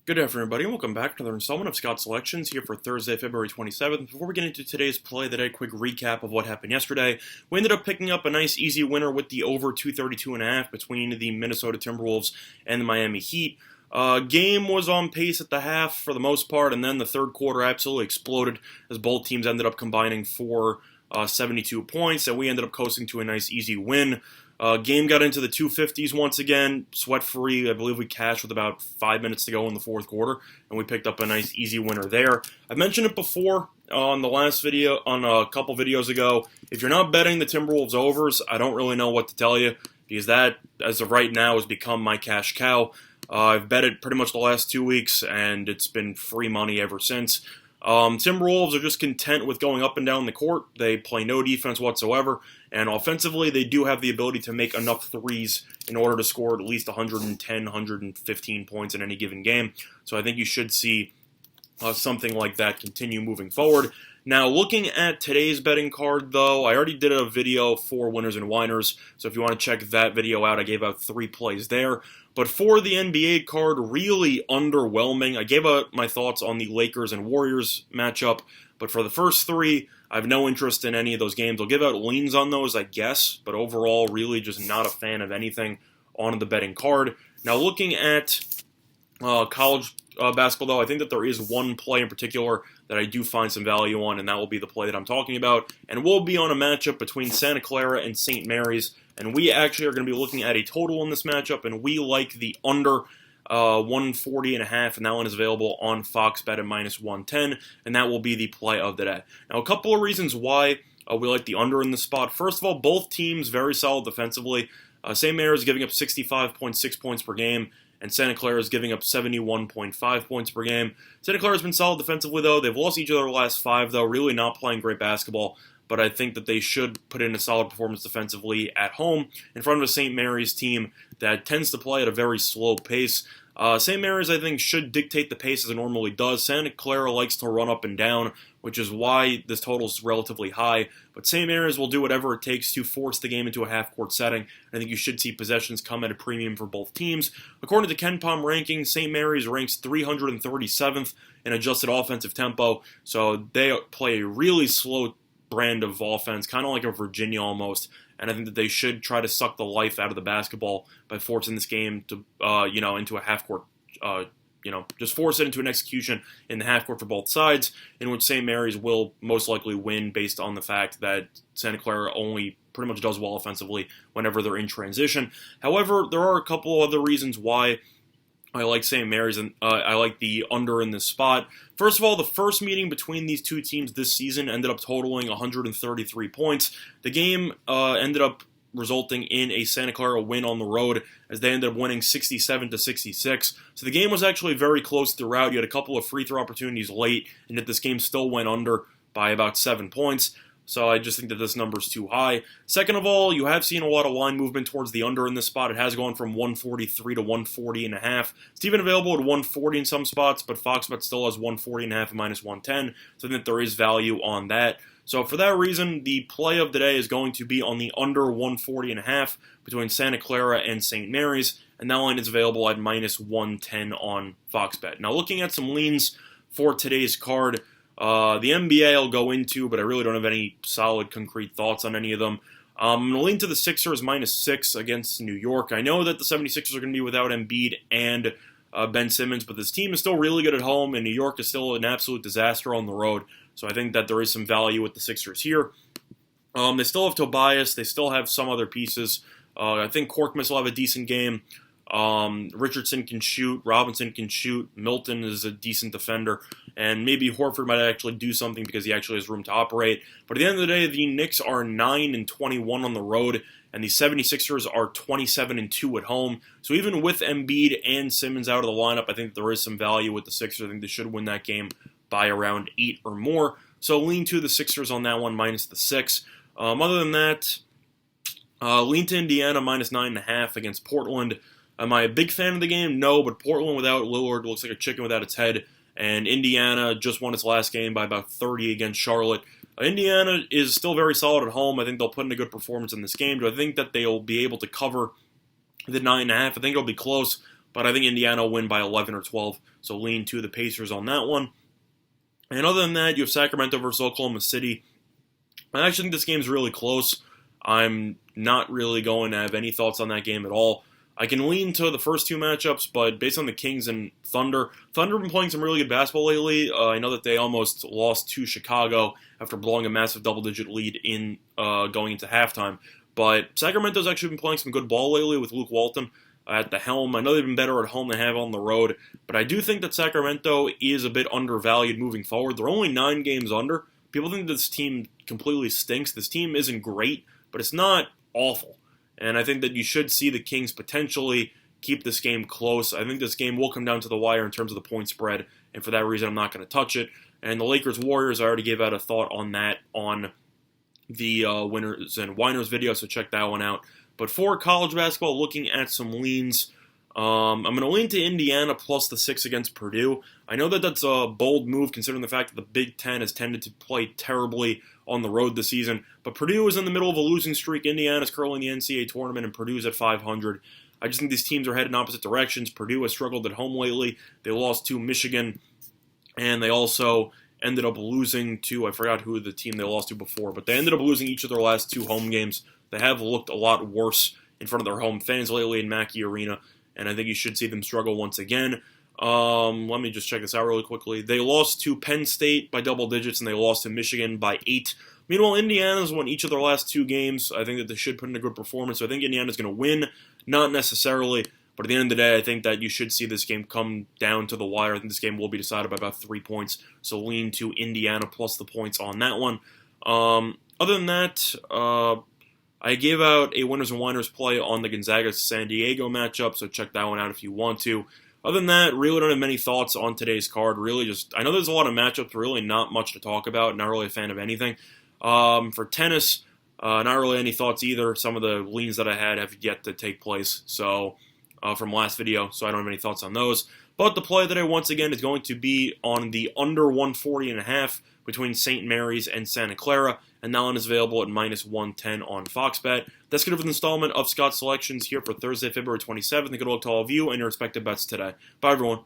Good afternoon, everybody, and welcome back to another installment of Scott's Selections here for Thursday, February 27th. Before we get into today's play today, a quick recap of what happened yesterday. We ended up picking up a nice easy winner with the over 232.5 between the Minnesota Timberwolves and the Miami Heat. Game was on pace at the half for the most part, and then the third quarter absolutely exploded as both teams ended up combining for 72 points, and we ended up coasting to a nice easy win. Game got into the 250s once again, sweat-free. I believe we cashed with about 5 minutes to go in the fourth quarter, and we picked up a nice easy winner there. I mentioned it before on the last video, on a couple videos ago. If you're not betting the Timberwolves overs, I don't really know what to tell you, because that, as of right now, has become my cash cow. I've bet it pretty much the last 2 weeks, and it's been free money ever since. Timberwolves are just content with going up and down the court. They play no defense whatsoever, and offensively, they do have the ability to make enough threes in order to score at least 110, 115 points in any given game. So I think you should see something like that continue moving forward. Now, looking at today's betting card, though, I already did a video for winners and whiners, so if you want to check that video out, I gave out 3 plays there. But for the NBA card, really underwhelming. I gave out my thoughts on the Lakers and Warriors matchup, but for the first 3, I have no interest in any of those games. I'll give out leans on those, I guess, but overall, really just not a fan of anything on the betting card. Now, looking at college basketball, though, I think that there is one play in particular that I do find some value on, and that will be the play that I'm talking about. And we'll be on a matchup between Santa Clara and St. Mary's, and we actually are going to be looking at a total in this matchup, and we like the under 140.5, and that one is available on Fox Bet at -110, and that will be the play of the day. Now, a couple of reasons why we like the under in this spot. First of all, both teams very solid defensively. St. Mary's is giving up 65.6 points per game, and Santa Clara is giving up 71.5 points per game. Santa Clara has been solid defensively, though. They've lost each of their last 5, though, really not playing great basketball. But I think that they should put in a solid performance defensively at home in front of a St. Mary's team that tends to play at a very slow pace. St. Mary's, I think, should dictate the pace as it normally does. Santa Clara likes to run up and down, which is why this total is relatively high. But St. Mary's will do whatever it takes to force the game into a half-court setting. I think you should see possessions come at a premium for both teams. According to KenPom rankings, St. Mary's ranks 337th in adjusted offensive tempo, so they play a really slow brand of offense, kind of like a Virginia almost, and I think that they should try to suck the life out of the basketball by forcing this game to, into a half-court, just force it into an execution in the half-court for both sides, in which St. Mary's will most likely win based on the fact that Santa Clara only pretty much does well offensively whenever they're in transition. However, there are a couple other reasons why I like St. Mary's, and I like the under in this spot. First of all, the first meeting between these two teams this season ended up totaling 133 points. The game ended up resulting in a Santa Clara win on the road, as they ended up winning 67-66. So the game was actually very close throughout. You had a couple of free throw opportunities late, and yet this game still went under by about 7 points. So I just think that this number is too high. Second of all, you have seen a lot of line movement towards the under in this spot. It has gone from 143 to 140.5. It's even available at 140 in some spots, but FoxBet still has 140.5 and -110. So I think that there is value on that. So for that reason, the play of the day is going to be on the under 140.5 between Santa Clara and St. Mary's, and that line is available at -110 on FoxBet. Now looking at some leans for today's card, the NBA I'll go into, but I really don't have any solid, concrete thoughts on any of them. I'm going to lean to the Sixers -6 against New York. I know that the 76ers are going to be without Embiid and Ben Simmons, but this team is still really good at home, and New York is still an absolute disaster on the road. So I think that there is some value with the Sixers here. They still have Tobias. They still have some other pieces. I think Korkmaz will have a decent game. Richardson can shoot, Robinson can shoot, Milton is a decent defender, and maybe Horford might actually do something because he actually has room to operate. But at the end of the day, the Knicks are 9-21 on the road, and the 76ers are 27-2 at home. So even with Embiid and Simmons out of the lineup, I think there is some value with the Sixers. I think they should win that game by around 8 or more. So lean to the Sixers on that one, -6. Other than that, lean to Indiana -9.5 against Portland. Am I a big fan of the game? No, but Portland without Lillard looks like a chicken without its head, and Indiana just won its last game by about 30 against Charlotte. Indiana is still very solid at home. I think they'll put in a good performance in this game. Do I think that they'll be able to cover the 9.5? I think it'll be close, but I think Indiana will win by 11 or 12, so lean to the Pacers on that one. And other than that, you have Sacramento versus Oklahoma City. I actually think this game's really close. I'm not really going to have any thoughts on that game at all. I can lean to the first two matchups, but based on the Kings and Thunder have been playing some really good basketball lately. I know that they almost lost to Chicago after blowing a massive double-digit lead in going into halftime. But Sacramento's actually been playing some good ball lately with Luke Walton at the helm. I know they've been better at home than they have on the road, but I do think that Sacramento is a bit undervalued moving forward. They're only 9 games under. People think this team completely stinks. This team isn't great, but it's not awful. And I think that you should see the Kings potentially keep this game close. I think this game will come down to the wire in terms of the point spread, and for that reason, I'm not going to touch it. And the Lakers-Warriors, I already gave out a thought on that on the Winners and Whiners video, so check that one out. But for college basketball, looking at some leans, I'm going to lean to Indiana plus the 6 against Purdue. I know that that's a bold move considering the fact that the Big Ten has tended to play terribly on the road this season. But Purdue is in the middle of a losing streak. Indiana's currently in the NCAA tournament, and Purdue's at 500. I just think these teams are headed in opposite directions. Purdue has struggled at home lately. They lost to Michigan, and they also ended up losing to, I forgot who the team they lost to before, but they ended up losing each of their last 2 home games. They have looked a lot worse in front of their home fans lately in Mackey Arena, and I think you should see them struggle once again. Let me just check this out really quickly. They lost to Penn State by double digits, and they lost to Michigan by 8. Meanwhile, Indiana's won each of their last 2 games. I think that they should put in a good performance, so I think Indiana's going to win. Not necessarily, but at the end of the day, I think that you should see this game come down to the wire. I think this game will be decided by about 3 points, so lean to Indiana plus the points on that one. Other than that, I gave out a Winners and Whiners play on the Gonzaga-San Diego matchup, so check that one out if you want to. Other than that, really don't have many thoughts on today's card. Really just, I know there's a lot of matchups, really not much to talk about. Not really a fan of anything. For tennis, not really any thoughts either. Some of the leans that I had have yet to take place, so from last video, so I don't have any thoughts on those. But the play today, once again, is going to be on the under 140.5 between St. Mary's and Santa Clara, and that one is available at minus 110 on Fox Bet. That's going to be the installment of Scott's Selections here for Thursday, February 27th. And good luck to all of you and your respective bets today. Bye, everyone.